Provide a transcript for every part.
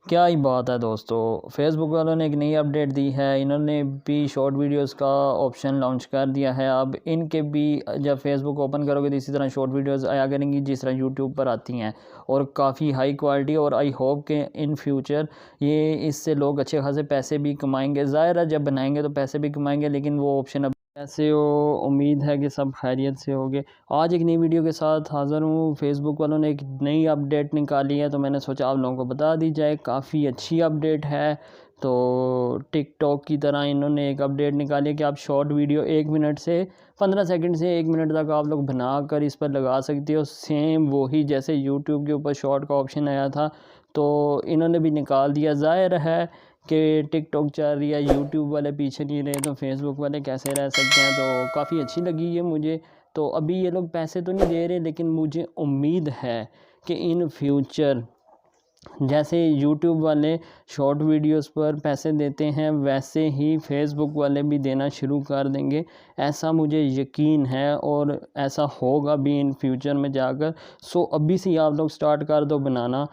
क्या ही बात है दोस्तों, फेसबुक वालों ने एक नई अपडेट दी है। इन्होंने भी शॉर्ट वीडियोस का ऑप्शन लॉन्च कर दिया है। अब इनके भी जब फेसबुक ओपन करोगे तो इसी तरह शॉर्ट वीडियोस आया करेंगी जिस तरह यूट्यूब पर आती हैं, और काफ़ी हाई क्वालिटी। और आई होप कि इन फ्यूचर ये इससे लोग अच्छे खासे पैसे भी कमाएंगे। ज़ाहिर है जब बनाएंगे तो पैसे भी कमाएंगे, लेकिन वो ऑप्शन अब ऐसे हो। उम्मीद है कि सब खैरियत से होंगे। आज एक नई वीडियो के साथ हाज़िर हूँ। फेसबुक वालों ने एक नई अपडेट निकाली है तो मैंने सोचा आप लोगों को बता दी जाए। काफ़ी अच्छी अपडेट है। तो टिकटॉक की तरह इन्होंने एक अपडेट निकाली है कि आप शॉर्ट वीडियो 1 मिनट से 15 सेकंड से 1 मिनट तक आप लोग बना कर इस पर लगा सकते हो। सेम वही जैसे यूट्यूब के ऊपर शॉर्ट का ऑप्शन आया था तो इन्होंने भी निकाल दिया। ज़ाहिर है कि टिकटॉक चल रही है, यूट्यूब वाले पीछे नहीं रहे तो फेसबुक वाले कैसे रह सकते हैं। तो काफ़ी अच्छी लगी ये मुझे। तो अभी ये लोग पैसे तो नहीं दे रहे, लेकिन मुझे उम्मीद है कि इन फ्यूचर जैसे यूट्यूब वाले शॉर्ट वीडियोस पर पैसे देते हैं वैसे ही फेसबुक वाले भी देना शुरू कर देंगे। ऐसा मुझे यकीन है और ऐसा होगा भी इन फ्यूचर में जाकर। सो अभी से ही आप लोग स्टार्ट कर दो बनाना,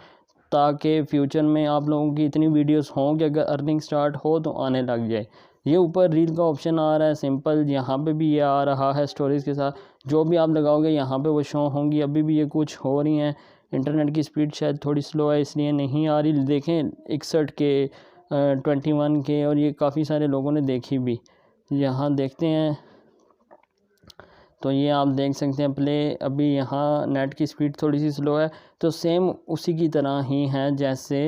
ताकि फ्यूचर में आप लोगों की इतनी वीडियोस हों कि अगर अर्निंग स्टार्ट हो तो आने लग जाए। ये ऊपर रील का ऑप्शन आ रहा है सिंपल, यहाँ पे भी ये आ रहा है स्टोरीज़ के साथ। जो भी आप लगाओगे यहाँ पे वो शो होंगी। अभी भी ये कुछ हो रही हैं। इंटरनेट की स्पीड शायद थोड़ी स्लो है इसलिए नहीं आ रही। देखें 61 के 21 के, और ये काफ़ी सारे लोगों ने देखी भी। यहाँ देखते हैं तो ये आप देख सकते हैं प्ले। अभी यहाँ नेट की स्पीड थोड़ी सी स्लो है तो सेम उसी की तरह ही है जैसे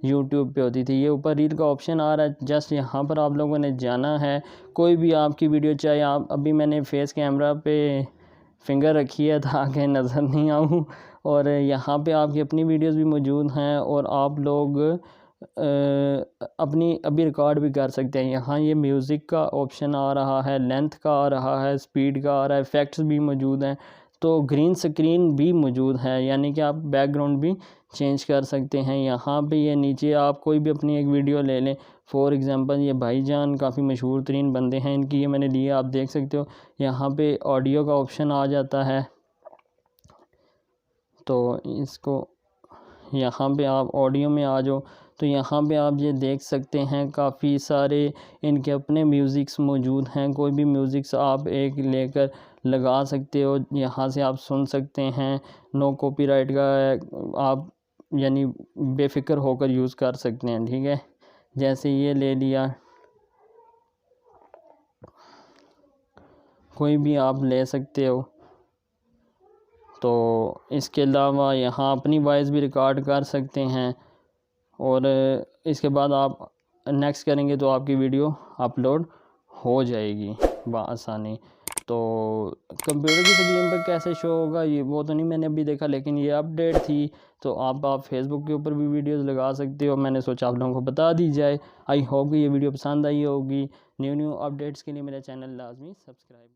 यूट्यूब पे होती थी। ये ऊपर रील का ऑप्शन आ रहा है, जस्ट यहाँ पर आप लोगों ने जाना है। कोई भी आपकी वीडियो, चाहे आप, अभी मैंने फेस कैमरा पे फिंगर रखी है ताकि नज़र नहीं आऊँ, और यहाँ पे आपकी अपनी वीडियोस भी मौजूद हैं और आप लोग अपनी अभी रिकॉर्ड भी कर सकते हैं। यहाँ ये म्यूज़िक का ऑप्शन आ रहा है, लेंथ का आ रहा है, स्पीड का आ रहा है, इफ़ेक्ट्स भी मौजूद हैं। तो ग्रीन स्क्रीन भी मौजूद है, यानी कि आप बैकग्राउंड भी चेंज कर सकते हैं। यहाँ पे ये नीचे आप कोई भी अपनी एक वीडियो ले लें। फॉर एग्ज़ाम्पल ये भाईजान काफ़ी मशहूर तरीन बंदे हैं, इनकी ये मैंने लिया, आप देख सकते हो। यहाँ पे ऑडियो का ऑप्शन आ जाता है तो इसको यहाँ पे आप ऑडियो में आ जाओ तो यहाँ पे आप ये देख सकते हैं काफ़ी सारे इनके अपने म्यूज़िक्स मौजूद हैं। कोई भी म्यूज़िक्स आप एक लेकर लगा सकते हो, यहाँ से आप सुन सकते हैं। नो कॉपीराइट का आप यानी बेफिक्र होकर यूज़ कर सकते हैं, ठीक है। जैसे ये ले लिया, कोई भी आप ले सकते हो। तो इसके अलावा यहाँ अपनी वॉइस भी रिकॉर्ड कर सकते हैं, और इसके बाद आप नेक्स्ट करेंगे तो आपकी वीडियो अपलोड हो जाएगी बआसानी। तो कंप्यूटर की स्क्रीन पर कैसे शो होगा ये वो तो नहीं मैंने अभी देखा, लेकिन ये अपडेट थी। तो आप फेसबुक के ऊपर भी वीडियोस लगा सकते हो। मैंने सोचा आप लोगों को बता दी जाए। आई होप कि ये वीडियो पसंद आई होगी। न्यू अपडेट्स के लिए मेरा चैनल लाजमी सब्सक्राइब